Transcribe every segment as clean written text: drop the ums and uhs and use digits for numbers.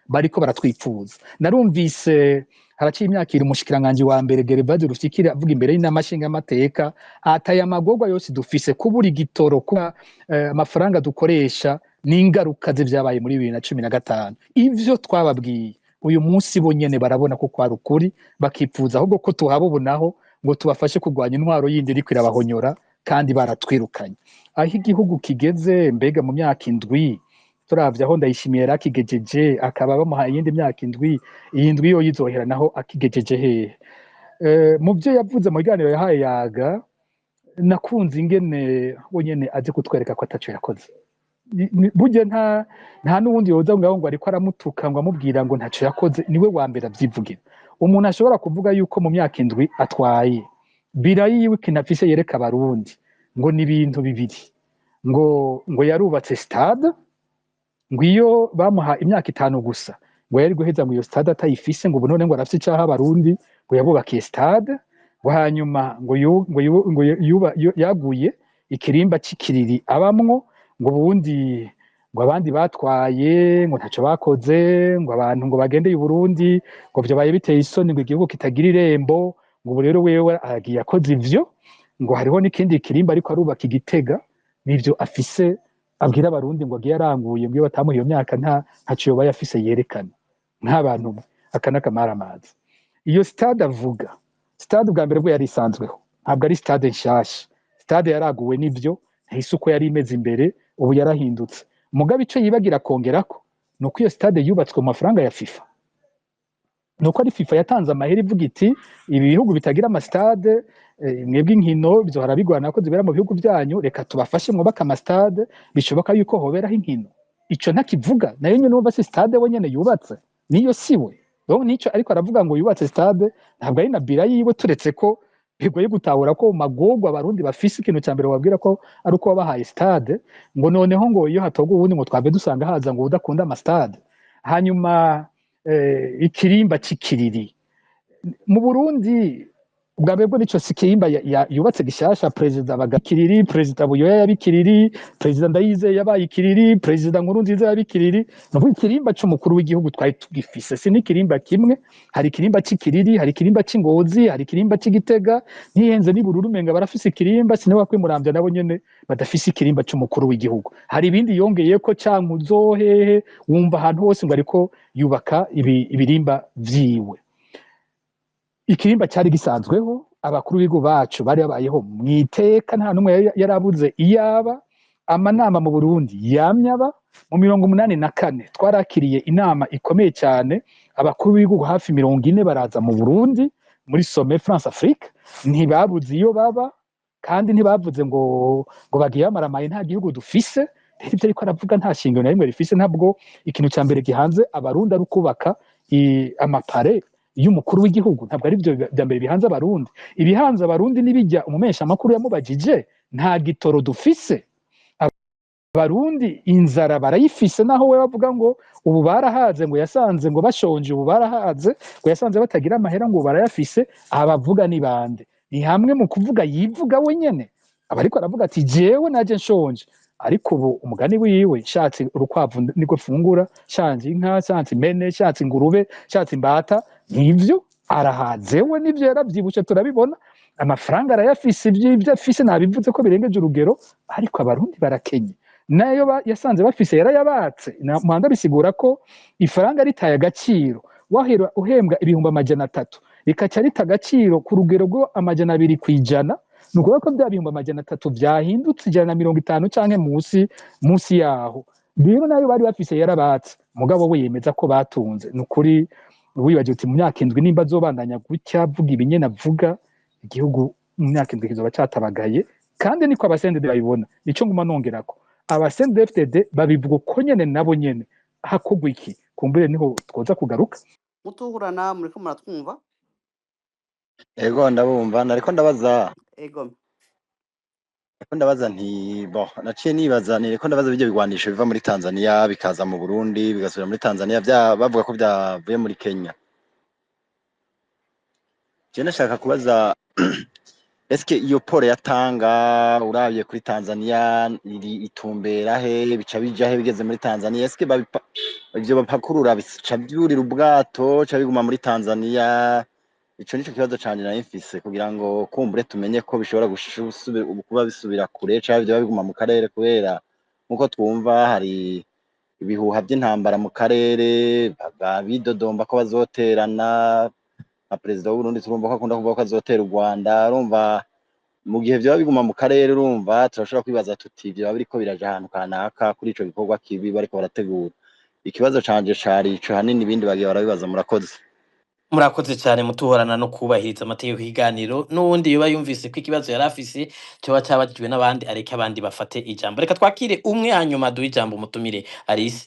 bariko baratwipfuza. Narumvise haraciye imyaka iri umushikiranganje wa mbere Gervase Rufikiri avuga imbere y'inama nshingamateka ataye amagorwa yose dufise kubura igitoro kuba amafaranga dukoresha n'ingaruka z'ivyabaye muri 2015. Ivyo twababwiye uyu munsi bo nyene barabona ko kwari ukuri, bakipfuza ahubwo ko tuhabobonaho ngo tubafashe kurwanya intwaro yindi iriko irabahonyora kandi baratwirukanye. Aho igihugu kigeze mbega mu myaka indwi turavye aho Ndayishimiye rakigejeje akaba bamuhaye iyindi myaka indwi, iyi ndwi yo yizohera naho akigejeje hehe. Mu byo yavuze mu biganiro yahaye Yaga nakunze ingene we nyene aje kutwereka ko ataco yakoze. Burya nta n'uwundi yoza ngo ariko aramutuka ngo amubwira ngo ntaco yakoze, niwe wa mbere avyivugira. Umuntu ashobora kuvuga yuko mu myaka indwi atwaye birayiwe kinafise yereka abarundi ngo ni ibintu bibiri, ngo yarubatse stade, ngo iyo bamuha imyaka 5 gusa ngo yari guheza ngo iyo stade atayifise, ngo none ngo arafise icaha abarundi ngo yabubakiye stade, ngo hanyuma ngo yaguye ikirimba c'ikiriri abamwo, ngo ubundi ngo abandi batwaye ngo ntaco bakoze, ngo abantu ngo bagendeye Burundi ngo byo baye biteye isoni, ngo igihugu kitagira irembo, ngo rero wewe agiye akoze ivyo, ngo hariho n'ikindi kirimba ariko arubaka Igitega, nivyo afise abwira abarundi ngo agiye aranguye, ngo iyo batamuha iyo myaka ntaco yoba yafise yerekana nk'abantu akana kamaramazi. Iyo stade avuga, stade bwa mbere bwo yari isanzweho, ntabwo ari stade nshasha. Stade yaraguwe n'ivyo ntisuko yari imeze imbere, ubu yarahindutse. Mugabe ico yibagira kongerako nuko iyo stade yubatswe mu mafaranga ya FIFA, nuko ari FIFA yatanze amahera ivuga iti ibi bihugu bitagira ama stade mwebwe inkino bizohora bigwana ko zibera mu bihugu byanyu, reka tubafashe mwubaka ama stade bishoboka yuko hoberaho inkino. Ico ntakivuga nayo nyene numva si stade we nyene yubatse, niyo siwe donc nico ariko aravuga ngo yubatse stade, ntabwo ari na bira yiwe, turetse ko bigoye gutahura ko magorwa abarundi bafise ikintu cya mbere wabwira ko ari uko bahaye stade, ngo noneho ngo iyo hatogwa ubundi ngo twave dusanga haza ngo udakunda ama stade. Hanyuma ikirimba c'ikiriri mu Burundi ubwa mbere bwo nico sikirimba yubatse gishasha, president bagakiriri, president Buyoya yabikiriri, president Ndayize yabaye ikiriri, president Nkurunziza yabikiriri. No ikirimba c'umukuru w'igihugu twari tugifise, si n'ikirimba kimwe, hari ikirimba c'ikiriri, hari ikirimba c'Ingozi, hari ikirimba c'Igitega, ntiyenze ni Bururu menga barafise ikirimba, sinewa kwimurambya nabo nyene badafise ikirimba c'umukuru w'igihugu. Hari ibindi yongeye ko Cankuzo hehe, wumva ahantu hose ngo ariko yubaka ibirimba vyiwe. Ikirimba cyari gisanzweho, abakuru b'igihugu bacu bari babayeho mwiteka, nta numwe yarabuze iyaba. Amanama mu Burundi yamyaba mu 1984 twarakiriye inama ikomeye cyane, abakuru b'igihugu hafi 40 baraza mu Burundi muri Sommet France Afrique, ntibabuze iyo baba kandi ntibavuze ngo bagiye bamaramaye nta gihugu dufise. Ivyo ariko aravuga nta shingiro na rimwe rifise, ntabwo ikintu cya mbere gihanze abarundi ari kubaka amapare y'umukuru w'igihugu, ntabwo ari byo bya mbere bihanze abarundi. Ibihanze abarundi nibijya umumesha makuru yamubajije, nta gitoro dufise. Abarundi inzara barayifise, naho we bavuga ngo ubu barahaze, ngo yasanze ngo bashonje, ubu barahaze ngo yasanze batagira amahera, ngo barayafise. Abavuga ni bande? Ni hamwe mu kuvuga yivuga we nyene, abariko aravuga ati jewe naje nshonje, ariko ubu umugani wiwe shatse urukwavu niko fungura, shanze inka, shanze impene, shatse ingurube, shatse imbata, nivyo arahaze we, nivyo yaravyibushe turabibona. Amafaranga arayafise, ibyo afise nabivuze ko birengeje urugero, ariko abarundi barakenye. Nayo yasanze bafise yarayabatse. Muhanda bisigura ko ifaranga ritaye agaciro, wahera uhembwa 300 rikaca rita agaciro ku rugero rwo 200 kwijana, nuko ko bya 300 byahindutse 150 canke musi yaho. Rero nayo bari bafise yarabatse, mugabo we yemeza ko batunze. Nukuri wibaje uti mu myaka indwi nimba zobandanya gutya vuga ibinyena vuga, igihugu mu myaka indwi kizoba catabagaye. Kandi niko abasendede babibona. Nico nguma nongerako, abasendede FTD babivuga ko nyene nabo nyene hakogwa iki, kumbure niho twoza kugaruka. Mutuhurana muriko muratwumva? Ego ndabumva, nariko ndabaza. Ego Ndabaza nti naciye nibaza niko ndabaza bijye bigwanisha biva muri Tanzania bikaza mu Burundi bigasubira muri Tanzania, bavuga ko byavuye muri Kenya. Je nashaka kubaza eske iyo pole yatanga uravye kuri Tanzania itumbera he bica bija he bigeze muri Tanzania eske ivyo bapakurura bica byurira ubwato ca biguma muri Tanzania ico nico kibazo canje nari mfise kugira ngo kumbure tumenye ko bishobora kuba bisubira kure ca byo biguma mu karere kubera nkuko twumva hari ibihuha by'intambara mu karere bidodomba ko bazoterana na perezida w'u Burundi turumva ko akunda kuvuga ko azotera u Rwanda urumva mu gihe vyo biguma mu karere urumva turashobora kwibaza tuti vyo biriko biraja ahantu kanaka kuri ico gikorwa kibi bariko barategura ikibazo canje cari ico hanini ibindi bagiye barabibaza murakoze murakoze cyane mutuhorana no kubahiriza amategeko y'ikiganiro n'uwundi yoba yumvise ko ikibazo yari afise cyoba cyabajijwe n'abandi areke abandi bafate ijambo reka twakire umwe hanyuma duhe ijambo mutumire Alice.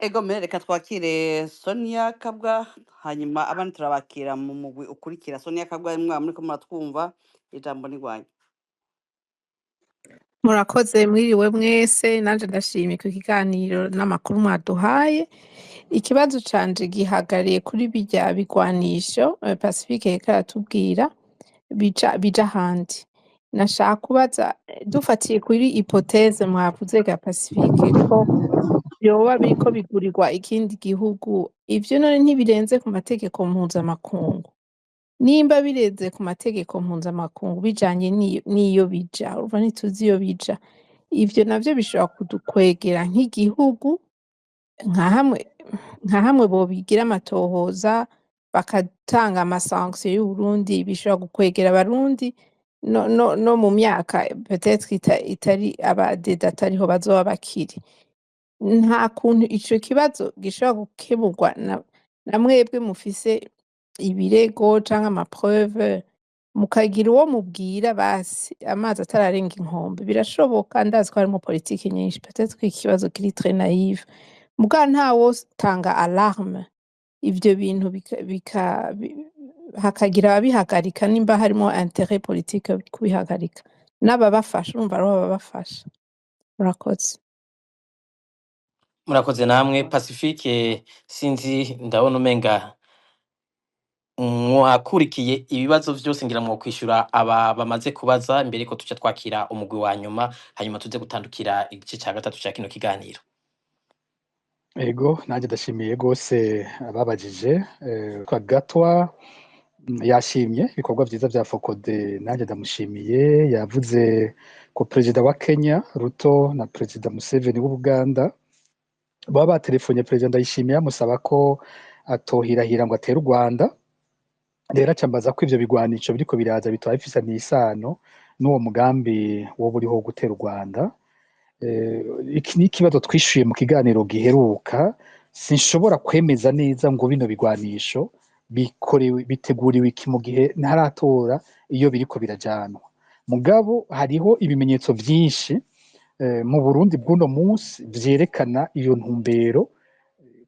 ego reka twakire Sonia Kabwa hanyuma abandi turabakira mu mugwi ukurikira. Sonia Kabwa muriko muratwumva, ijambo ni rwanyu. Murakoze mwiriwe mwese, nanje ndashimye ku kiganiro n'amakuru mwaduhaye. Ikibazo canje gihagariye kuri bijya bigwanisho Pacifique reka aratubwira bija handi. Nashaka kubaza dufatiye kuri hypothèse mwavuze ga Pacifique ko yoba biriko bigurirwa ikindi gihugu, ivyo none ntibirenze ku mategeko mpuzamakungu. Nimba birenze ku mategeko mpuzamakungu bijanye n'iyo bija, urumva ntituzi iyo bija, ivyo navyo bishobora kudukwegera nk'igihugu nka hamwe bobigira amatohoza bakatanga amasanction y'u Burundi, bishobora gukwegera abarundi no mu myaka peut-être itari abadeda atariho bazoba bakiri. Nta kuntu ico kibazo gishobora gukemurwa na mwebwe mufise ibirego canke amapreuve mukagira uwo mubwira basi amazi atararenga inkombe. Birashoboka, ndazi ko harimo politiki nyinshi, peut-être ko ikibazo kiri très naïve, muga ntawo tanga alarme ivyo bintu hakagira ababihagarika nimba harimo intérêt politique kubihagarika n'ababafasha, urumva aribo babafasha. Murakoze. Murakoze namwe Pacifique, sinzi ndabona umenga mwakurikiye ibibazo vyose ngira mwo kwishura aba bamaze kubaza imbere ko tuca twakira umugwi wa nyuma hanyuma tuze gutandukira igice ca gatatu ca kino kiganiro. Ego nanje ndashimiye gose ababajije kwa Gatwa yashimye ibikorwa vyiza vya Focode, nanje ndamushimiye. Yavuze ko perezida wa Kenya Ruto na perezida Museveni w'Ubuganda baba batelefonye perezida Ndayishimiye amusaba ko atohirahira ngo atere u Rwanda. Rero acambaza ko ivyo bigwanisho biriko biraza bitwa bifisaniye isano n'uwo mugambi wo buriho gutera u Rwanda. Iki ni ikibazo twishuye mu kiganiro giheruka. Sinshobora kwemeza neza ngo bino bigwanisho biteguriwe iki mu gihe ntaratora iyo biriko birajanwa. Mugabo hariho ibimenyetso vyinshi mu Burundi bw'uno munsi vyerekana iyo ntumbero,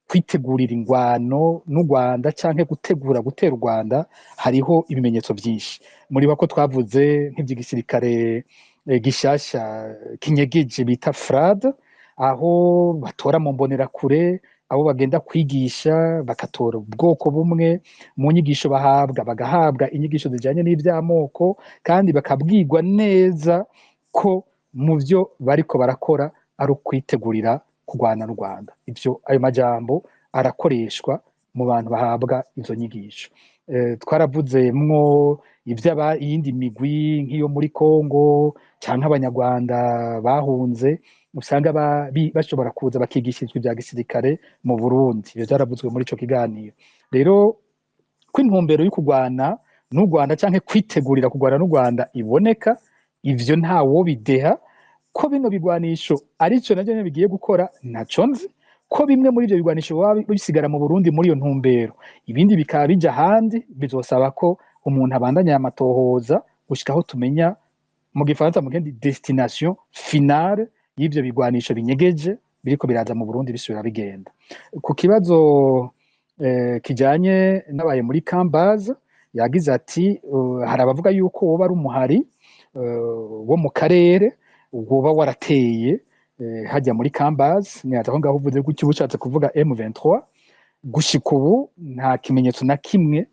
kwitegurira ingwano n'u Rwanda canke gutegura gutera u Rwanda. Hariho ibimenyetso vyinshi, muri bako twavuze nk'ivy'igisirikare gishasha kinyegeje bita FRAD, aho batora mu mbonerakure, abo bagenda kwigisha bakatora ubwoko bumwe mu nyigisho bahabwa, bagahabwa inyigisho zijanye n'ivy'amoko, kandi bakabwirwa neza ko mu vyo bariko barakora ari ukwitegurira kurwana n'u Rwanda. Ayo majambo arakoreshwa mu bantu bahabwa izo nyigisho. Twaravuzemwo iyindi migwi nk'iyo muri Kongo canke abanyarwanda bahunze, usanga bashobora kuza bakigishirizwa ibya gisirikare mu Burundi. Ivyo vyaravuzwe muri ico kiganiro. Rero ko intumbero yo kurwana n'u Rwanda canke kwitegurira kurwana n'u Rwanda iboneka, ivyo ntawo bideha. Ko bino bigwanisho arico navyo bigiye gukora ntaco nzi. Ko bimwe muri ivyo bigwanisho baba bisigara mu Burundi muri iyo ntumbero, ibindi bikaba bija handi, bizosaba ko umuntu abandanya amatohoza gushikaho tumenya mu gifaransa mugendi destination finale y'ivyo bigwanisho binyegeje biriko biraza mu Burundi bisubira bigenda. Ku kibazo kijanye n'abaye muri Kambaza, yagize ati hari abavuga yuko woba ari umuhari wo mu karere woba warateye hajya muri Kambaza. Nyaza aho ngaho uvuze gutyo ushatse kuvuga M23. Gushika ubu nta kimenyetso na kimwe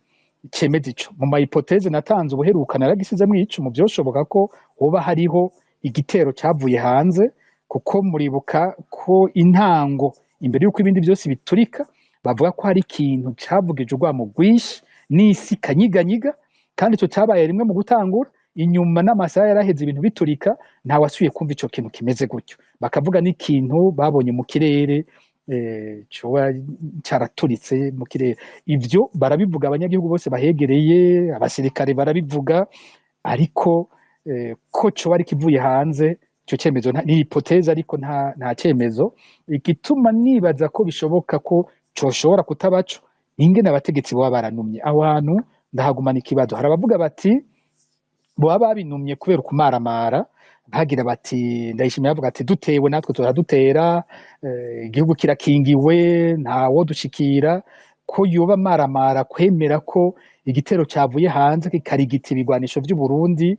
cemeza ico mu mahipoteze natanze ubuheruka naragisizemo ico mu byoshoboka ko hoba hariho igitero cyavuye hanze kuko muribuka ko intango imbere y'uko ibindi byose biturika bavuga ko hari ikintu cyavugije urwamo rwinshi n'isi kanyiganyiga kandi icyo cyabaye rimwe mu gutangura inyuma n'amasaha yaraheze ibintu biturika nta wasubiye kumva ico kintu kimeze gutyo bakavuga n'ikintu babonye mu kirere coba caraturitse mu kirere ivyo barabivuga abanyagihugu bose bahegereye abasirikare barabivuga ariko ko coba ari kivuye hanze ico cemezo ni hipoteze ariko nta cemezo igituma nibaza ko bishoboka ko coshobora kutabaco ingene abategetsi boba baranumye aho hantu ndahagumana ikibazo hari abavuga bati boba babinumye kubera ukumaramara bagira bati ndayishimiye avuga ati dutewe natwe turadutera igihugu kirakingiwe ntawo dushikira ko yoba maramara kwemera ko igitero cyavuye hanze kikarigita ibigwanisho by'u Burundi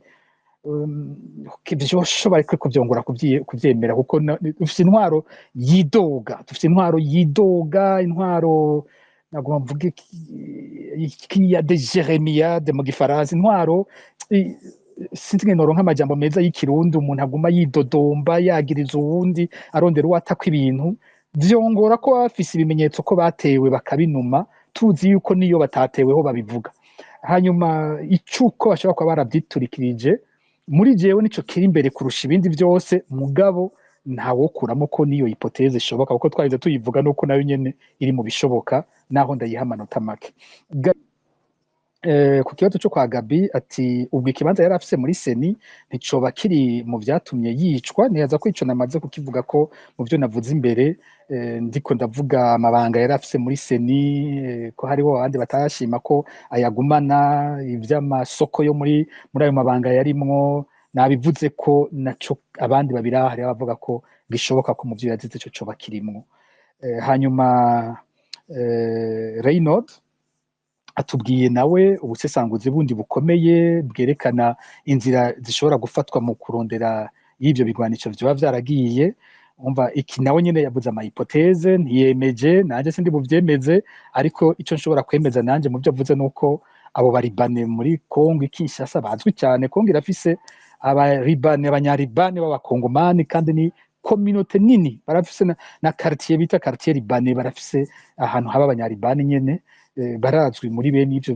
byoshobora kubyongora kubyemera kuko dufite intwaro yidoga intwaro nagomba mvuge ya de Jeremia de mu gifaransa intwaro sinzi ngene noronka amajambo meza y'ikirundi umuntu aguma yidodomba yagiriza uwundi arondera uwataka ibintu vyongora ko bafise ibimenyetso ko batewe bakabinuma tuzi yuko niyo batateweho babivuga hanyuma icuko bashobora kuba barabyiturikirije muri jewe nico kiri imbere kurusha ibindi byose mugabo ntawokuramo ko niyo hipoteze ishoboka kuko twarize tuyivuga nuko nayo nyene iri mu bishoboka naho ndayiha amanota make ku kibazo cyo kwa Gabi ati ubwo ikibanza yari afise muri seni nticoba kiri mu vyatumye yicwa neza ko ico namaze kukivuga ko mu byo navuze imbere ndiko ndavuga amabanga yari afise muri seni ko hariho abandi batashima ko ayagumana ivy'amasoko yo muri ayo mabanga yarimwo nabivuze ko naco abandi babirahari bavuga ko bishoboka ko mu byo yazize ico coba kirimwo hanyuma Reynold atubwiye nawe ubusesanguzi bundi bukomeye bwerekana inzira zishobora gufatwa mu kurondera y'ivyo bigwanisho vyoba vyaragiye umva iki nawe nyene yavuze amahipoteze ntiyemeje nanje sindi buvyemeze ariko ico nshobora kwemeza nanje mu byo avuze nuko abo baribane muri Kongo Kinshasa bazwi cyane Kongo irafise abanyaribane b'abakongomani kandi ni communauté nini barafise na quartier bita quartier libane barafise ahantu haba abanyaribane nyene barazwi muri bene ivyo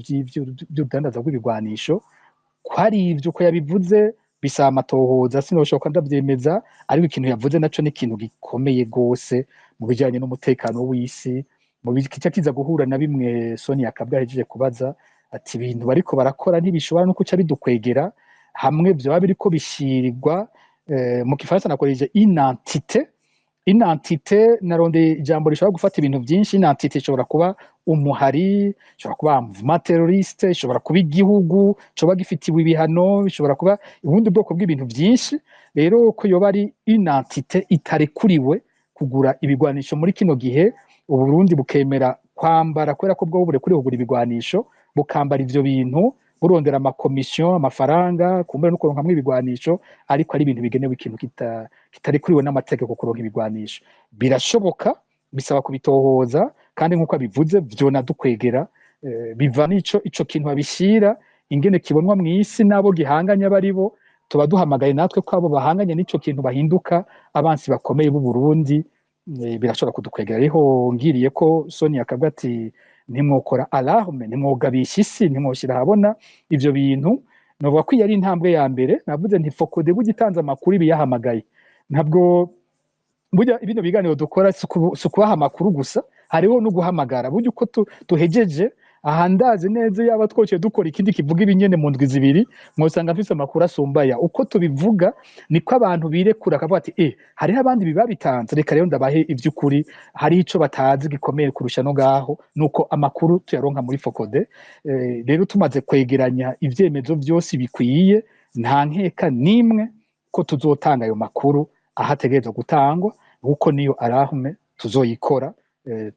by'udandaza bw'ibigwanisho kwari ivyo ko yabivuze bisa amatohoza sinoshoka ndavyemeza ariko ikintu yavuze naco ni ikintu gikomeye gose mu bijanye n'umutekano w'isi mu bikica kiza guhura na bimwe Sonia Kabwa hejeje kubaza ati ibintu bariko barakora ntibishobora no kuca bidukwegera hamwe byo biriko bishirirwa mu kifaransa nakoreje inantite naronde ijambo rishobora gufata ibintu byinshi inantite ishobora kuba umuhari ishobora kuba mouvement terroriste ishobora kuba igihugu coba gifitiwe ibihano ishobora kuba ubundi bwoko bw'ibintu byinshi rero ko yoba ari inantite itarekuriwe kugura ibigwanisho muri kino gihe u Burundi bukemera kwambara kubera ko bwo bure kuri kugura ibigwanisho bukambara ivyo bintu burondera amakomisiyo amafaranga kumbere no kuronka ibigwanisho ariko ari ibintu bigenewe ikintu kitari kuriwe n'amategeko kuronka ibigwanisho birashoboka bisaba kubitohoza kandi nkuko abivuze vyo nadukwegera biva nico ico kintu abishira ingene kibonwa mu isi nabo gihanganya bari bo tuba duhamagaye natwe ko abo bahanganye nico kintu bahinduka abansi bakomeye b'u Burundi birashobora kudukwegera ariho ngiriye ko Sonia Kabwa ati ntimwokora alarme ntimwogabisha isi ntimwoshira habona ivyo bintu novuga ko yari intambwe ya mbere navuze nti Fokode bugitanze amakuru ibiyahamagaye ntabwo burya ibino biganiro dukora sukubaha amakuru gusa hariho no guhamagara burya uko tuhejeje ahandaze neza yaba twoce dukora ikindi kivuga ibinyene mu ndwi zibiri mwosanga mfise amakuru asumbaya uko tubivuga niko abantu birekura akavuga ati hariho abandi bibabitanze reka rero ndabahe ivy'ukuri hari ico batazi gikomeye kurusha no gaho nuko amakuru tuyaronka muri Fokode rero tumaze kwegeranya ivyemezo byose bikwiye nta nkeka nimwe ko tuzotanga ayo makuru ahategerezwa gutangwa kuko niyo arahume tuzoyikora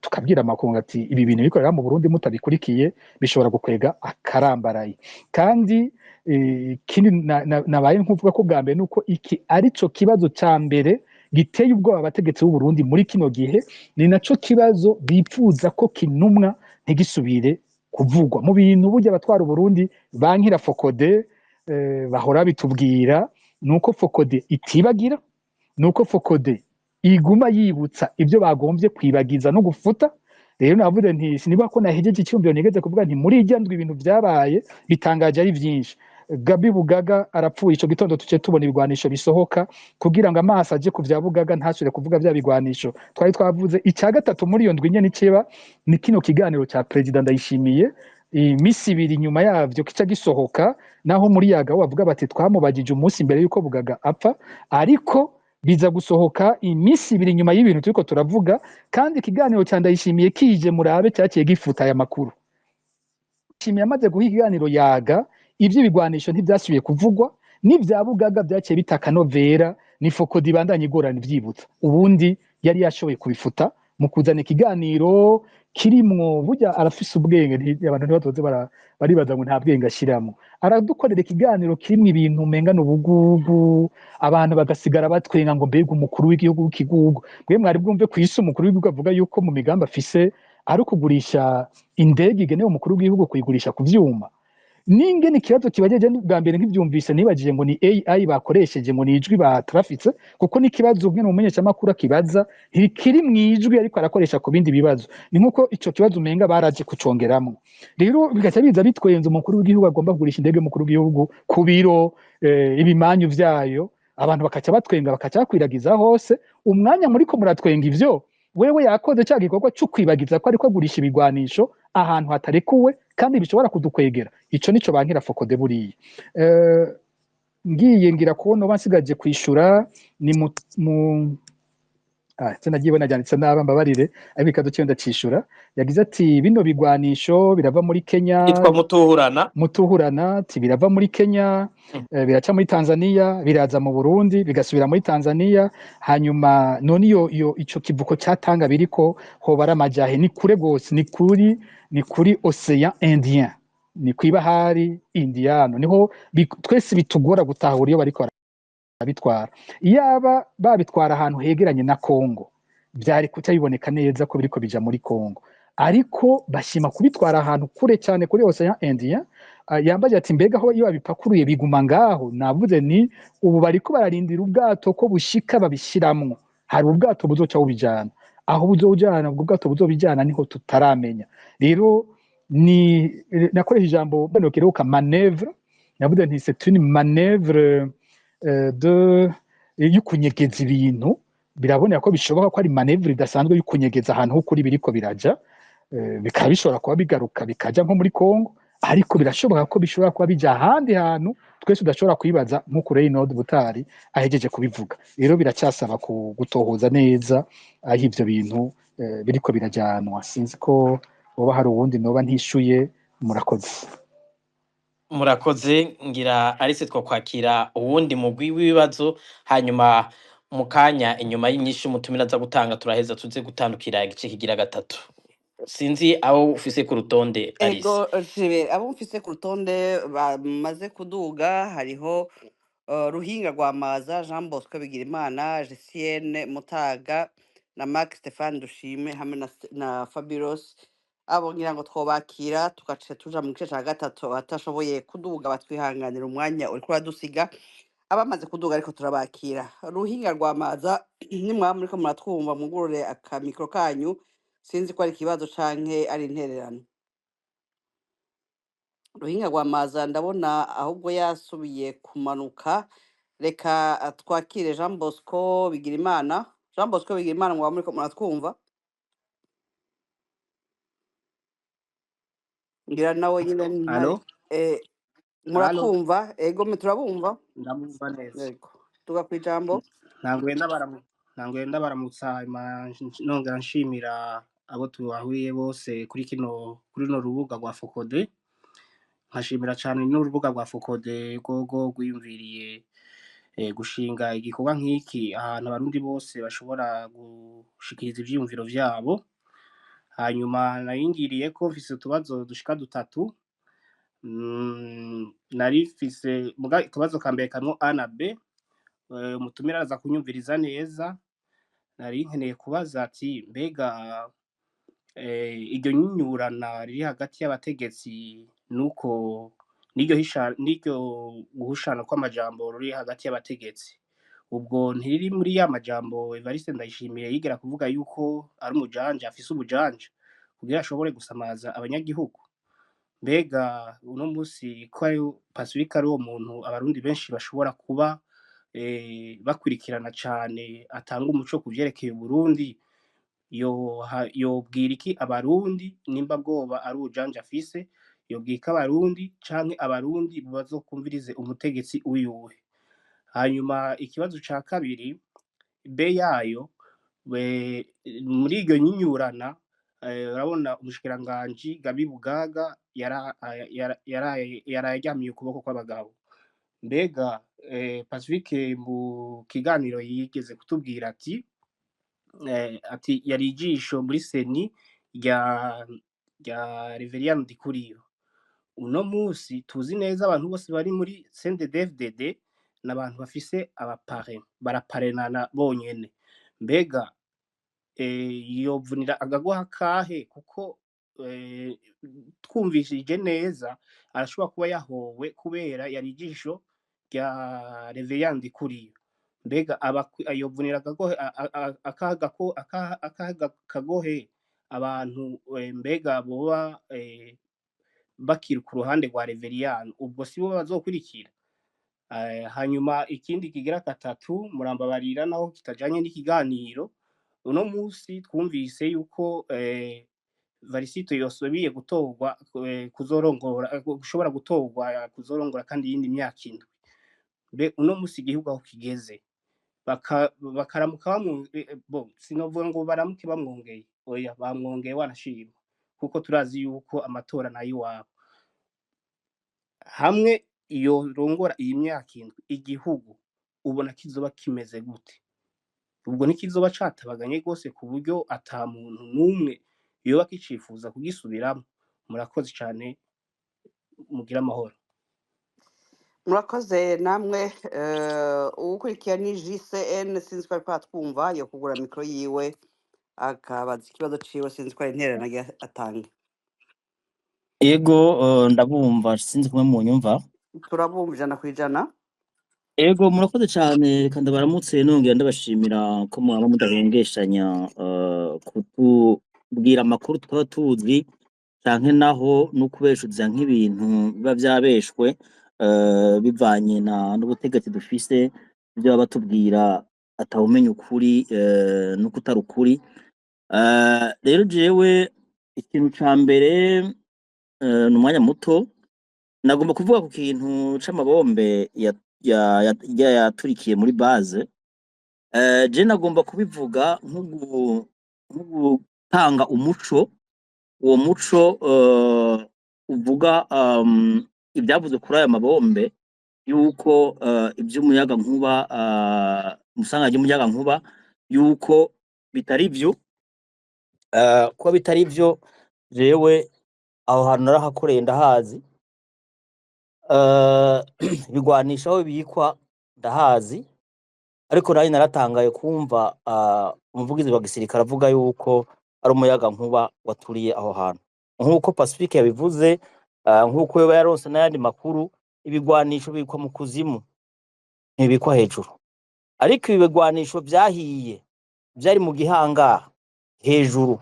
tukabwira amakungu ati ibi bintu bikorera mu Burundi mutabikurikiye bishobora gukwega akarambaraye kandi kindi nabaye nkuvuga ko bwa mbere nuko iki arico kibazo ca mbere giteye ubwoba abategetsi b'u Burundi muri kino gihe ni naco kibazo bipfuza ko kinumwa ntigisubire kuvugwa mu bintu burya abatwara Burundi bankira Fokode bahora bitubwira nuko Fokode itibagira nuko Fokode iguma yibutsa ibyo bagombye kwibagiza no gufuta. Rero navuze nti siniba ko nahejeje icyumviro nigeze kuvuga nti muri ijyandwi ibintu byabaye bitangaje ari byinshi. Gabi Bugaga arapfuye ico gitondo tuce tubona ibigwanisho bisohoka kugira ngo amaso aje ku vya Bugaga ntasubire kuvuga vya bigwanisho twari twavuze. Icya gatatu muri iyo ndwi nyene ceba ni kino kiganiro cya President Ndayishimiye imisi ibiri nyuma yavyo kica gisohoka, naho muri yaga bavuga bati twamubagije umunsi imbere yuko Bugaga apfa, ariko biza gusohoka imisi ibiri nyuma y'ibintu turiko turavuga, kandi ikiganiro cya Ndayishimiye kije murabe cyaciye gifuta aya makuru. Ndayishimiye amaze guha ikiganiro yaga ivy'ibigwanisho ntivyasubiye kuvugwa, n'ivya Bugaga byaciye bitaka novera ni Fokode ibandanye igorana ivyibutsa. Ubundi yari yashoboye kubifuta mu kuzana ikiganiro kirimwo burya arafise ubwenge, abantu ntibatoze baribaza ngo nta bwenge ashiramo. Aradukorera ikiganiro kirimwo ibintu umenga n'ubugugu, abantu bagasigara batwenga ngo mbega umukuru w'igihugu w'ikigugu. Mwe mwari bwumve kw'isi umukuru w'igihugu avuga yuko mu migambi afise ari ukugurisha indege igenewe umukuru w'igihugu kuyigurisha ku vyuma. Ninge ni kibazo kibajeje bwa mbere nkivyumvise nibajije ngo ni AI bakoresheje ngo ni ijwi batrafitse, kuko ni kibazo bwe n'umumenyesha makuru akibaza kiri mwijwi ariko arakoresha ku bindi bibazo. Ni nkuko ico kibazo umenga baraje kucongeramo. Rero bigaca biza bitwenze umukuru w'igihugu agomba kugurisha indege umukuru w'igihugu ku biro ibimanyu vyayo, abantu bakaca batwenga bakaca bakwiragiza hose. Umwanya muri ko muratwenga ivyo, wewe yakoze cya gikorwa cyo kwibagiza ko ariko agurisha ibigwanisho ahantu hatarekuwe kandi bishobora kudukwegera. Ico nico bankira Fokode buriye. Ngiye ngira kubona bansigaje kwishura ni mu nagiye najyanitse naba mbabarire abika duce ndacishura. Yagize ati bino bigwanisho birava muri Kenya, yitwa Mutuhurana ati birava muri Kenya, biraca muri Tanzania, biraza mu Burundi bigasubira muri Tanzania, hanyuma none iyo ico kivuko cyatanga biriko hobara amajahe ni kure gose, ni kuri Ocean Indien, ni kwibahari Indiano, niho twese bitugora gutahura iyo bariko bitwara. Iyaba babitwara ahantu hegeranye na Kongo byari kuca biboneka neza ko biriko bija muri Kongo, ariko bashima kubitwara ahantu kure cyane kuri Ocean Indien. Yambaje ati mbega aho iyo babipakuruye biguma ngaho. Navuze ni ubu bariko bararindira ubwato ko bushika babishiramwo, hari ubwato buzoca bubijana, aho buzojana ubwo bwato buzobijana niho tutaramenya. Rero ni nakoresha ijambo bano kiruka manevre, navuze nti c'est une manevre y'ukunyegeza ibintu. Biraboneka ko bishoboka ko ari manevre idasanzwe y'ukunyegeza ahantu ho kuri biriko biraja, bikaba bishobora kuba bigaruka bikaja nko muri Kongo, ariko birashoboka ko bishobora kuba bija ahandi hantu twese udashobora kwibaza nk'uko Reynald Butari ahejeje kubivuga. Rero biracyasaba gutohoza neza aho ivyo bintu biriko birajanwa. Sinzi ko boba hari uwundi noba ntishuye. Murakoze ngira arise twakwakira uwundi mugwi w'ibibazo, hanyuma mukanya inyuma y'inyishu mutumira za gutanga turaheza tuze gutandukira igice kigira gatatu. Sinzi abo ufise ku rutonde Alice. Ego abo mfise ku rutonde bamaze kuduga hariho Ruhinga Rwamaza, Jean Bosco Bigirimana, Jesienne Mutaga na Mark Stéphane Dushime hamwe na Fabiros. Abo ngira ngo twobakira tugace tuja mu gice cya gatatu. Abatashoboye kuduga batwihanganira umwanya uri kuradusiga. Abamaze kuduga ariko turabakira. Ruhinga Rwamaza ni mwaba muriko muratwumva mugurure akamikro kanyu, sinzi ko ari ikibazo canke ari intererano. Ruhinga Rwamaza ndabona ahubwo yasubiye kumanuka. Reka twakire Jean Bosco Bigirimana. Jean Bosco Bigirimana mwaba muriko muratwumva? Ngira nawe nyine ntari muratwumva? Ego me turabumva? Ndamumva neza. Yego. Tuga kwijambo. Ntangwenda baramutsa nongera nshimira abo tuwahuriye bose kuri no rubuga rwa Fokode. Nkashimira cyane n'urubuga rwa Fokode rwo gwiyumviriye gushinga igikorwa nk'iki ahantu abarundi bose bashobora gushikiriza ivyiyumviro vyabo. Hanyuma naringiriye ko mfise utubazo dushika dutatu. Nari mfise ikibazo ka mbere kamwo A na B. Umutumira araza kunyumviriza neza. Nari nkeneye kubaza ati mbega iryo nyinyurana riri hagati y'abategetsi nuko n'iryo guhushana kw'amajambo ruri hagati y'abategetsi, ubwo ntiriri muri ya majambo Evariste Ndayishimiye yigera kuvuga yuko ari umujanja, afise ubujanja kugira ashobore gusamaza abanyagihugu. Mbega uno musi ko ari Pacifique ari uwo muntu abarundi benshi bashobora kuba bakurikirana cane, atanga umuco ku vyerekeye Uburundi, yobwira iki abarundi nimba bwoba ari ubujanja afise, yobwira iki abarundi canke abarundi bazokumvirize umutegetsi uyuhe? Hanyuma ikibazo ca kabiri, be yayo muri iryo nyinyurana, urabona umushikiranganji Gabi Bugaga yaraye aryamiye ukuboko kw'abagabo. Mbega Pacifique mu kiganiro yigeze kutubwira ati yari ijisho muri seni rya Reverien Ndikuriyo. Uno musi tuzi neza abantu bose bari muri CNDD-FDD n'abantu bafise abapare, baraparenana bonyene. Mbega yovunira agagoha kahe? Kuko twumvishije neza arashobora kuba yahowe kubera yari ijisho rya Reverien Ndikuriyo. Mbega yovunira akahe kagohe abantu mbega boba bakiri ku ruhande rwa Reverien, ubwo sibo bazokurikira? Hanyuma ikindi kigira gatatu, murambabarira naho kitajanye n'ikiganiro, uno musi twumvise yuko Varisito yosubiye gutorwa gushobora gutorwa kuzorongora kandi iyindi myaka indwi. Mbe uno musi igihugu aho kigeze, bakaramuka sinovuga ngo baramuke bamwongeye, oya bamwongeye wanashima, kuko turazi yuko amatora nayo iwabo. Hamwe yorongora iyi myaka indwi, igihugu ubona kizoba kimeze gute? Ubwo ntikizoba catabaganye gose ku buryo ata muntu n'umwe yoba akicifuza kugisubiramo? Murakoze cane, mugire amahoro. murakoze namwe. Uwukurikiye ni JCN, sinzi ko ariko atwumva, yo kugura mikoro yiwe akabaza ikibazo ciwe, sinzi ko ari intererano atanga. Ego ndabumva, sinzi kumwe mu nyumva. Turabumva 100%. Ego murakoze cyane, kandi baramutse nongera ndabashimira ko mwaba mudahengeshanya kutubwira amakuru twaba tuzi canke naho no kubeshuza nk'ibintu biba vyabeshwe bivanye n'ubutegetsi dufise, ibyo baba batubwira atawumenya ukuri no kutari ukuri. Rero jewe ikintu ca mbere n'umwanya muto nagomba kuvuga ku kintu c'amabombe yaturikiye muri base. Je nagomba kubivuga nko gutanga umuco, uwo muco uvuga ibyavuzwe kuri aya mabombe yuko iby'umuyaga nkuba, musanga ry'umuyaga nkuba yuko bitari byo. Kuba bitari byo, jewe aho hantu narahakoreye ndahazi, bigwanisha aho bikwa ndahazi, ariko nari naratangaye kumva umuvugizi wa gisirikare avuga yuko ari umuyaga nkuba waturiye aho hantu. Nk'uko Pacifique yabivuze, nk'uko yoba yaronse n'ayandi makuru, ibigwanisho bikwa mu kuzimu ntibikwa hejuru, ariko ibi bigwanisho vyahiye vyari mu gihangara hejuru,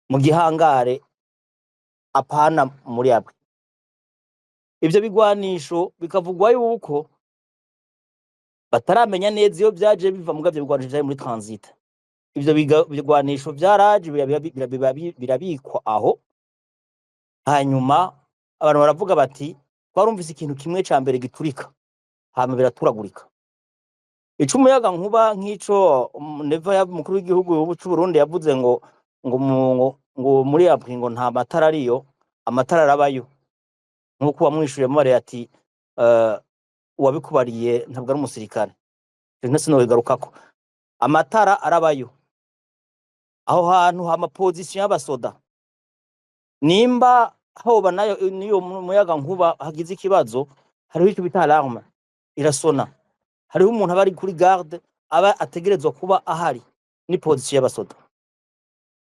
mu gihangare apana muri abwe. Ivyo bigwanisho bikavugwa yuko bataramenya neza iyo vyaje biva mu gavyo bigwanisho vyari muri transit. Ivyo bigwanisho vyaraje birabikwa aho, hanyuma abantu baravuga bati twarumvise ikintu kimwe ca mbere giturika, hama biraturagurika. Ico umuyaga nkuba nk'ico neva ya mukuru w'igihugu c'u Burundi yavuze ngo muri April ngo nta matara ariyo, amatara arabayo. Nkuko wamwishuye mare ati uwabikubariye ntabwo ari umusirikare, rero sinobigarukako. Amatara arabayo aho hantu, hama position y'abasoda, nimba hoba nayo niyo muyaga nkuba hagize ikibazo, hariho icyo bita alarme irasona, hariho umuntu aba ari kuri garde, aba ategerezwa kuba ahari ni position y'abasoda.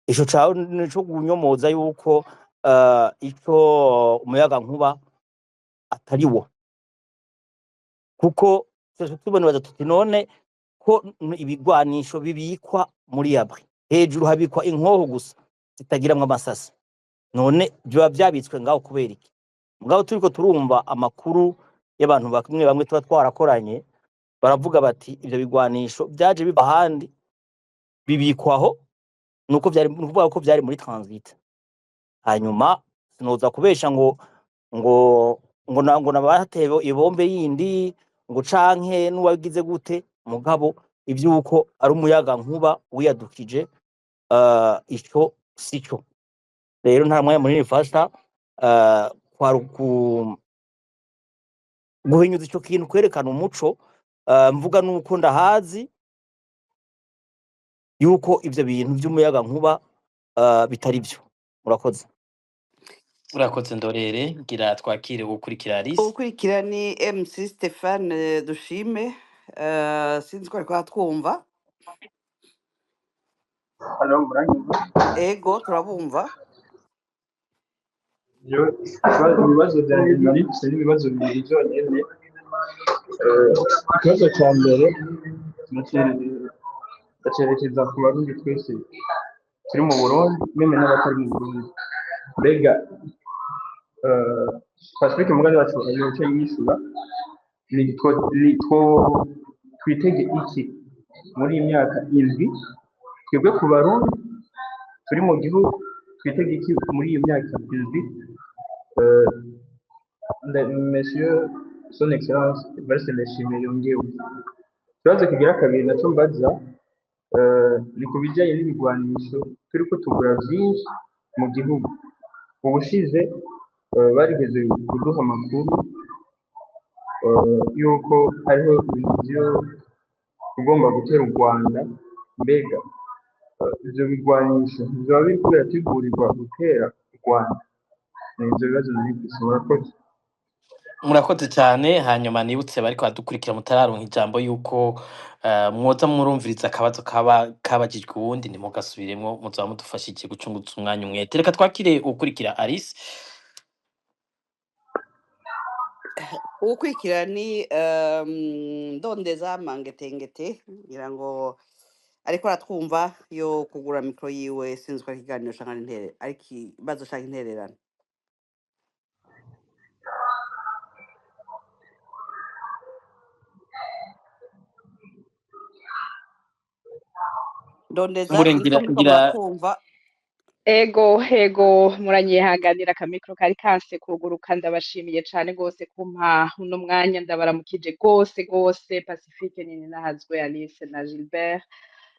ico cawe nico kunyomoza yuko ico umuyaga nkuba atari wo, kuko tuboneza tuti none ko ibigwanisho bibikwa muri abri hejuru habikwa inkoho gusa zitagiramwo amasasi, none biba vyabitswe ngaho kubera iki? Mugabo turiko turumva amakuru y'abantu bamwe bamwe tuba twarakoranye baravuga bati ivyo bigwanisho vyaje biva ahandi bibikwaho nuko nukuvuga ko vyari muri transit, hanyuma sinoza kubesha ngo nabatewe ibombe yindi ngo canke n'uwagize gute, mugabo ivyuko ari umuyaga nkuba wiyadukije ico sico. Rero nta mwanya munini mfasha guhinyuza ico kintu kwerekana umuco, mvuga nuko ndahazi yuko ivyo bintu vy'umuyaga nkuba bitari vyo. Murakoze. Urakoze Ndorere, ngira twakire ukurikira Alice. ukurikira ni MC Stéphane Dushime. Sinzi ko ariko twumva. Halo, muranyumva? Ego turabumva. Ibibazo byanjye nari mfise n'ibibazo bibiri byonyene. Ikibazo cya mbere ndacerekeza ku barundi twese turi mu Burundi meme n'abatari mu Burundi. Mbega Pacifique Mugabe wacu ayoce yishyura ni twitege iki muri imyaka indwi twebwe ku barundi turi mu gihugu, twitege iki muri iyo myaka indwi? Monsieur son excellence Evariste Ndayishimiye yongewe. Ikibazo kigira kabiri naco mbaza ni ku bijyanye n'ibigwanisho turiko tugura vyinshi mu gihugu. Ubushize barigeze kuduha amakuru yuko hariho ibyo ugomba gutera u Rwanda. Mbega ivyo bigwanisho bizoba biriko birategurirwa gutera u Rwanda? Ivyo bibazo nari mfise. Murakoze. Murakoze cyane, hanyuma nibutse bariko badukurikira mutararonka ijambo yuko mwoza murumviriza akabazo kabajijwe uwundi ntimugasubiremwo, muzoba mudufashije gucungutsa umwanya umwete. Reka twakire ukurikira Alice. ukurikira ni Ndondeza Mangetengete, ngira ngo ariko aratwumva yo kugura mikro yiwe. Sinzi ko ikiganiro canke intere ariko ikibazo canke intererano. Ndondeza sinzi ko muriko muratwumva. Ego muranyihanganira akamikro kari kanse kuguruka. Ndabashimiye cane gose kumpa uno mwanya, ndabaramukije gose Pacifique nini nahazwe, Alice na Gilbert,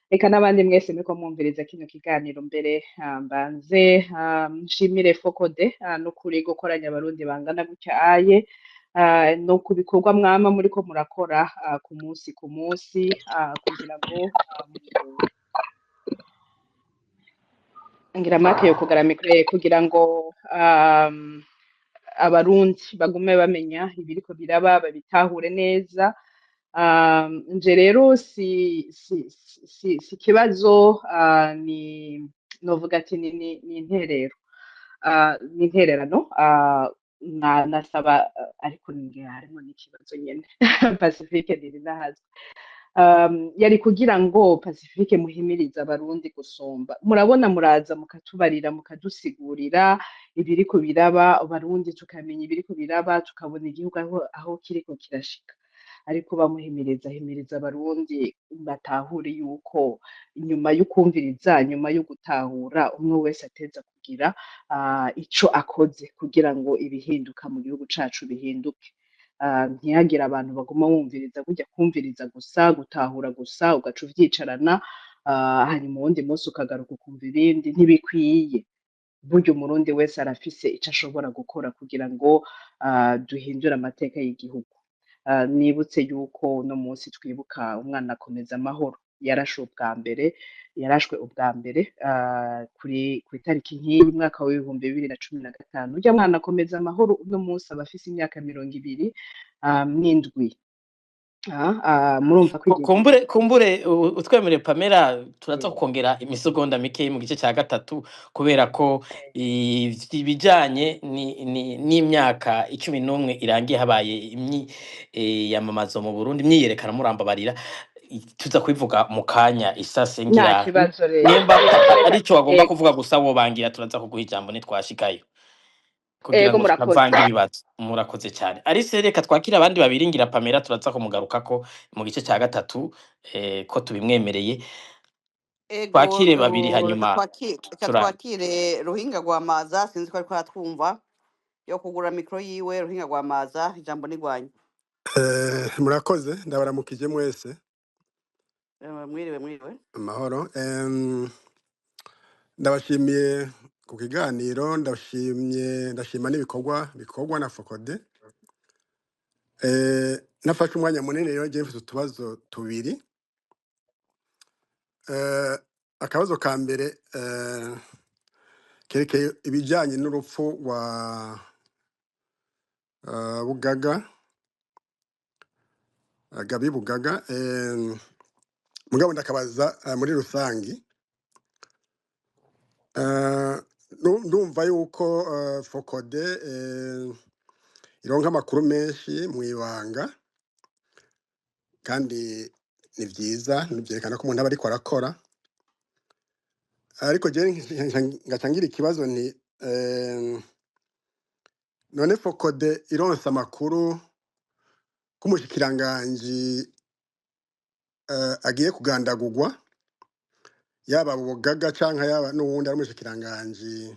reka n'abandi mwese muriko mwumviriza kino kiganiro. Mbere mbanze nshimire Focode no kuri gukoranya abarundi bangana gutya aye no kubikorwa mwama muriko murakora ku munsi kugira ngo ngira make yo kugara mikro kugira ngo abarundi bagume bamenya ibiriko biraba, babitahure neza. Nje rero si kibazo, ni novuga ati ni interero, ni intererano. Nasaba ariko ngira harimo n'ikibazo nyene Pacifique ndiri nahazwe. Yari kugira ngo Pacifique muhimiriza abarundi gusomba. Murabona muraza mukatubarira mukadusigurira ibiriko biraba, abarundi tukamenya ibiriko biraba, tukabona igihugu aho kiriko kirashika. Ariko himiriza abarundi batahure yuko inyuma y'ukumviriza, nyuma yo gutahura, umwe wese ateza kugira ico akoze kugira ngo ibihinduka mu gihugu cacu bihinduke. Ntiyagira abantu baguma bumviriza kujya kumviriza gusa, gutahura gusa, ugaca uvyicarana hanyuma uwundi munsi ukagaruka ukumva ibindi. Ntibikwiye. Burya umurundi wese arafise ico ashobora gukora kugira ngo duhindure amateka y'igihugu. Nibutse yuko uno munsi twibuka umwana Akomeza Amahoro yarashwe ubwa mbere ku itariki nk'iyi mwaka wa 2015. Urya mwana Akomeza Amahoro uno munsi aba afise imyaka 27. murumva ko igihe kumbure utwemereye Pamela turaza yego kongera imisegonda mike mu gice cya gatatu kubera ko ibijanye n'imyaka 11 irangiye habaye yamamazo mu Burundi imyiyerekana murambabarira tuza kubivuga mu kanya isase nta ngira kibazo rero nimba arico wagomba yego kuvuga gusa wobangira turaza kuguha ijambo nitwashikayo kugira yego ngo murakoze tutavange ibibazo murakoze cyane Alice reka twakira abandi babiri ngira Pamela turaza kumugarukako mu gice cya gatatu ko tubimwemereye ego twakire babiri hanyuma reka twakire Ruhinga Rwamaza sinzi ko ariko aratwumva yo kugura mikro yiwe Ruhinga Rwamaza ijambo ni rwanyu. Murakoze ndabaramukije mwese mwiriwe amahoro ndabashimiye ku kiganiro ndashima n'ibikorwa na Focode nafashe umwanya munini rero ngiye mfite utubazo tubiri akabazo ka mbere kerekeye ibijyanye n'urupfu rwa Bugaga Gabi Bugaga mugabo ndakabaza muri rusangi ndumva yuko Focode ironka amakuru menshi mu ibanga kandi ni byiza nibyerekana ko umuntu aba ariko arakora ariko je ngacangira ikibazo ni none Focode ironsa amakuru k'umushikiranganji agiye kugandagurwa yaba Bugaga canke yaba n'uwundi ari umushikiranganji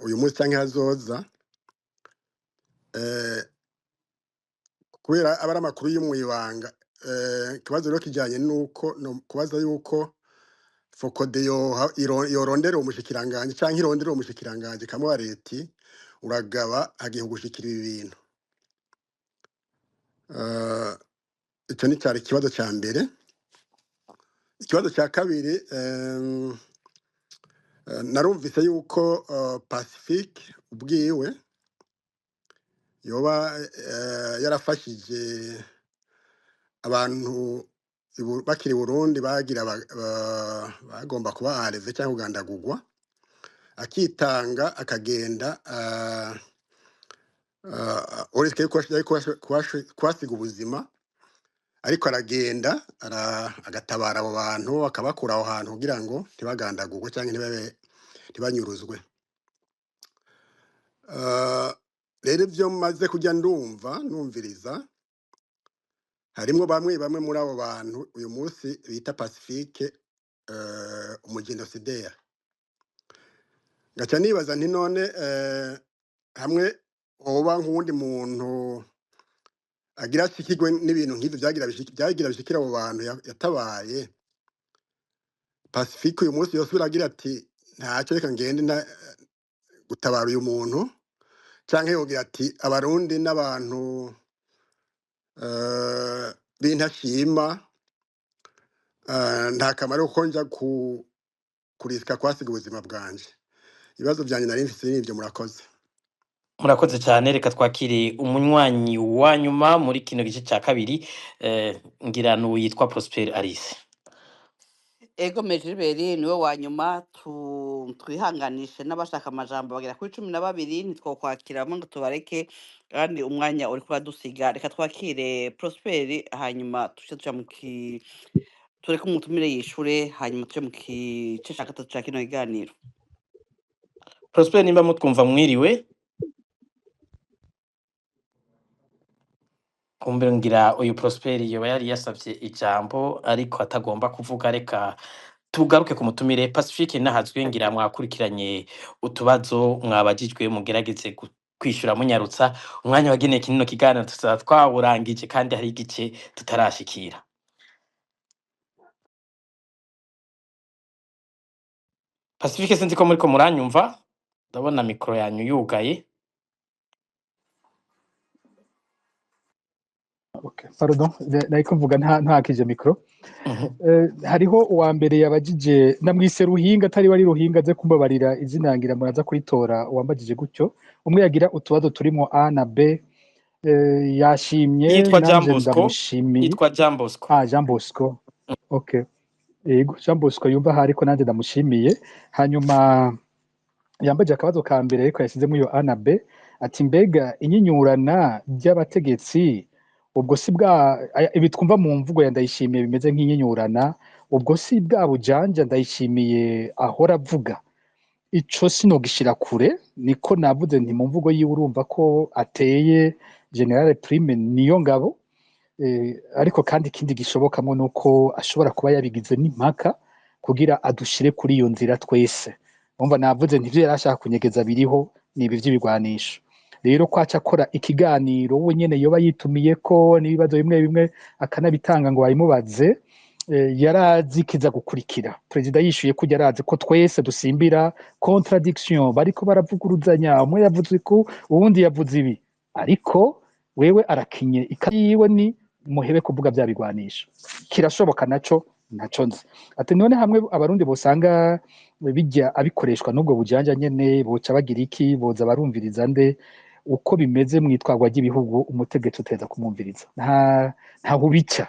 uyu munsi canke hazoza kubera aba ari amakuru y'umwibanga ikibazo rero kijanye nuko no kubaza yuko Focode yorondera umushikiranganji canke irondera umushikiranganji kamwe leti uragaba agiye gushikira ibi bintu icyo ni cyari ikibazo cya mbere. Ikibazo cya kabiri narumvise yuko Pacifique ubwiwe yoba yarafashije abantu bakiri Burundi bagira bagomba kuba areve cyangwa kugandagurwa akitanga akagenda uretse ko kwasiga ubuzima ariko aragenda agatabara abo bantu akabakura aho hantu kugira ngo ntibagandagurwe cyangwa ntibanyuruzwe. Rero ibyo maze kujya numviriza harimo bamwe muri abo bantu uyu munsi bita Pacifique umugenosideri ngaca nibaza nti none hamwe hoba nk'uwundi muntu agira ashikirwe n'ibintu nk'ivyo byagira bishikira abo bantu yatabaye Pacifique uyu munsi yosubira agira ati ntacyo reka ngende gutabara uyu muntu canke yogira ati abarundi n'abantu b'intashima nta kamaro ko nja kurisika kwasiga ubuzima bwanje. Ibibazo byanje nari mfise n'ivyo murakoze. Murakoze cyane reka twakire umunywanyi wa nyuma muri kino gice cya kabiri ngira n'uwitwa Prosper Alice. Ego Mejiberi niwe wa nyuma twihanganishe n'abashaka amajambo bagera kuri 12 nitwo kwakiramo ngo tubareke kandi umwanya uri kuradusiga reka twakire Prosper hanyuma tuca tureke umutumire yishure hanyuma tuje mu gice cya gatatu cya kino kiganiro. Prosper nimba mutwumva mwiriwe kumbere ngira uyu Prosper yoba yari yasavye ijambo ariko atagomba kuvuga reka tugaruke ku mutumire Pacifique nahazwe ngira mwakurikiranye utubazo mwabajijwe mugerageze kwishura munyarutsa umwanya wageneye kinino kiganiro twawurangije kandi hari igice tutarashikira. Pacifique sinzi ko muriko muranyumva ndabona mikro yanyu yugaye. Okay, pardon, nariko mvuga ntakije mikro. Hariho uwa mbere yabajije namwise Ruhinga atari wari Ruhinga aze kumbabarira izinangira muraza kuritora uwambajije gutyo umwe yagira utubazo turimo A na B yashimye yitwa Jean nanje Bosco ndamushimiye. yitwa Jean Bosco Jean Bosco, okay. Yego Jean Bosco yumva hari ko nanje ndamushimiye. Hanyuma yambaje akabazo ka mbere ariko yasizemo iyo A na B ati mbega inyinyurana by'abategetsi ubwo si bwa ibi twumva mu mvugo ya Ndayishimiye bimeze nk'inyinyurana, ubwo si bwa bujanja Ndayishimiye ahora avuga. Ico sinogishira kure, niko navuze nti mu mvugo yiwe urumva ko ateye General Prime niyo ngabo, ariko kandi ikindi gishobokamwo nuko ashobora kuba yabigize n'impaka kugira adushire kuri iyo nzira twese. Umva navuze nti ivyo yarashaka kunyegeza biriho ni ibi vy'ibigwanisho. Rero kwaca akora ikiganiro we nyene yoba yitumiye ko n'ibibazo bimwe bimwe akanabitanga ngo bayimubaze, yarazi kiza gukurikira. Perezida yishuye ko yarazi ko twese dusimbira contradiction, bariko baravuguruzanya, umwe yavuze ko uwundi yavuze ibi, ariko wewe arakinye ikayiwe ni muhebe kuvuga bya bigwanisho. Kirashoboka naco nzi. Ati none hamwe abarundi bosanga bijya abikoreshwa n'ubwo bujanja nyene boca bagira iki, boza barumviriza nde uko bimeze mwitwagwa ry'ibihugu umutegetsi uteza kumumviriza. Nta hubica.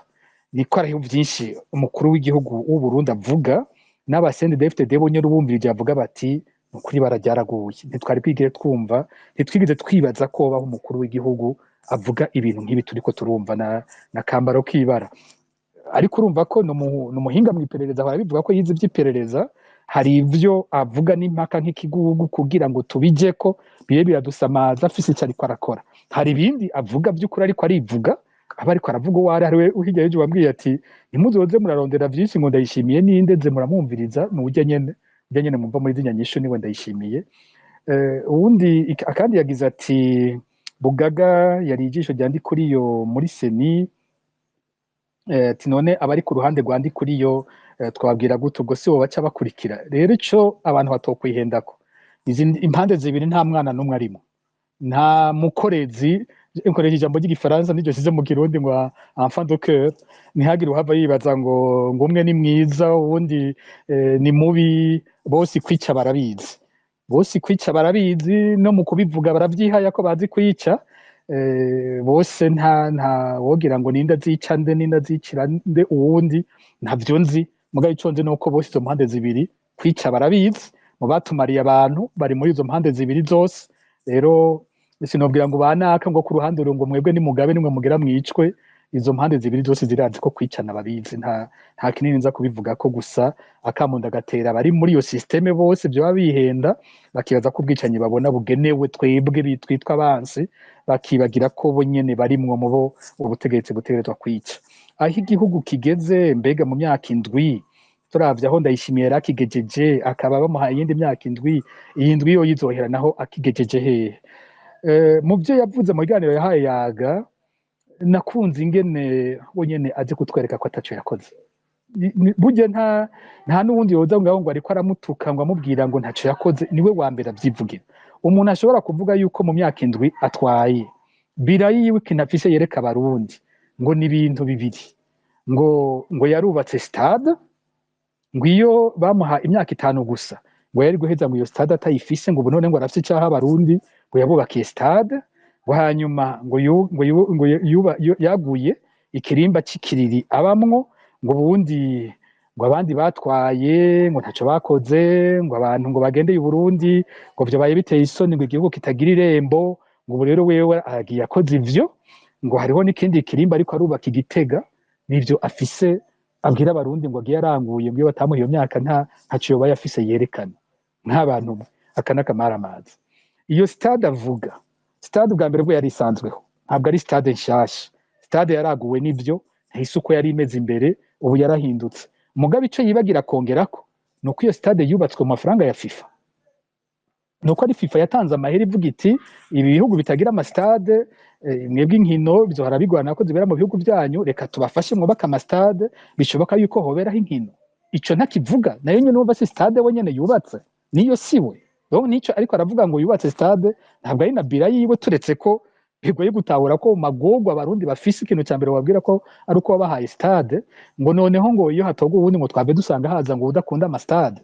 Niko ariho byinshi umukuru w'igihugu w'u Burundi avuga n'abasende DFTD bonye rubumvirije avuga bati nukuri bararyaraguye. Ntitwari kwigire twumva, ntitwigeze twibaza ko baho umukuru w'igihugu avuga ibintu nk'ibi turiko turumva na kambaro kibara. Ariko urumva ko numuhinga mu iperereza barabivuga ko yize iby'iperereza, hari ivyo avuga n'impaka nk'ikigugu kugira ngo tubije ko biye biradusamaza afise icyo ariko arakora. Hari ibindi avuga by'ukuri ariko arivuga, aba ariko aravuga uwari ari we uhigaye ejo wambwiye ati ntimuzoze murarondera byinshi ngo Ndayishimiye ninde nze muramwumviriza mu buryo nyene mumva muri zinya nyisho niwe Ndayishimiye. Uwundi akandi yagize ati Bugaga yari ijisho ryandi kuri yo muri seni, ati none abari ku ruhande rwandi kuri yo twabwira gute ubwo si bo baca bakurikira. Rero ico abantu batokwihendako, izi impande zibiri nta mwana n'umwe arimo, nta mukorezi nkoresha ijambo ry'igifaransa n'iryo size mu kirundi ngo enfant de cœur, ntihagire uhava yibaza ngo umwe ni mwiza uwundi ni mubi, bose kwica barabizi. Bose kwica barabizi, no mu kubivuga baravyihaya ko bazi kwica. Bose nta wogira ngo ninda zica nde ninda zicira nde uwundi, ntavyo nzi. Mugabe ico nzi nuko bose izo mpande zibiri kwica barabizi, mu batumariye abantu bari muri izo mpande zibiri zose. Rero sinobwira ngo banaka ngo ku ruhande ngo mwebwe ni mugabe nimwe mugera mwicwe, izo mpande zibiri zose zirazi ko kwicana babizi. Nta kinini nza kubivuga ko, gusa akamunda gatera bari muri iyo systeme bose byo bihenda bakibaza ko ubwicanyi babona bugenewe twebwe bitwitwa abansi, bakibagira ko bo nyene barimwo mu bo ubutegetsi butegerezwa kwica. Aho igihugu kigeze mbega mu myaka indwi turavye aho Ndayishimiye rakigejeje, akaba bamuhaye iyindi myaka indwi, iyi ndwi yo yizohera naho akigejeje hehe. Mu byo yavuze mu biganiro yahaye Yaga, nakunze ingene we nyene aje kutwereka ko ataco yakoze. Burya nta n'uwundi yoza ngo ariko aramutuka ngo amubwira ngo ntaco yakoze, niwe wa mbere avyivugira. Umuntu ashobora kuvuga yuko mu myaka indwi atwaye bira yiwe ikintu afise yereka abarundi ngo ni ibintu bibiri, ngo yarubatse stade, ngo iyo bamuha imyaka 5 gusa ngo yari guheza ngo iyo stade atayifise, ngo ubu none ngo arafise icaha abarundi ngo yabubakiye stade, ngo hanyuma ngo yaguye ikirimba c'ikiriri abamwo, ngo ubundi ngo abandi batwaye ngo ntaco bakoze, ngo abantu ngo bagendeye Burundi ngo vyabaye biteye isoni, ngo igihugu kitagira irembo, ngo ubu rero wewe agiye akoze ivyo, ngo hariho n'ikindi kirimba ariko arubaka Igitega, nivyo afise abwira abarundi ngo agiye aranguye, ngo iyo batamuha iyo myaka ntaco yoba yafise yerekana nk'abantu akanakamaramazi. Iyo stade avuga, stade ubwa mbere bwo yari isanzweho, ntabwo ari stade nshasha. Stade yaraguwe n'ivyo, ntisuko yari imeze imbere, ubu yarahindutse. Mugabe ico yibagira kongerako nuko iyo stade yubatswe mu mafaranga ya FIFA, nuko ari FIFA yatanze amahera ivuga iti ibi bihugu bitagira amastade, mwebwe inkino bizohora bigwana ko zibera mu bihugu byanyu, reka tubafashe mwubaka amastade bishoboka yuko hoberaho inkino. Ico ntakivuga, nayo nyene numva si stade we nyene yubatse, niyo siwe. Nico ariko aravuga ngo yubatse stade, ntabwo ari na bira yiwe, turetse ko bigoye gutahura ko magorwa abarundi bafise ikintu cya mbere wabwira ko ari uko babahaye stade, ngo noneho ngo iyo hatogwa ubundi ngo twave dusanga haza ngo udakunda amastade.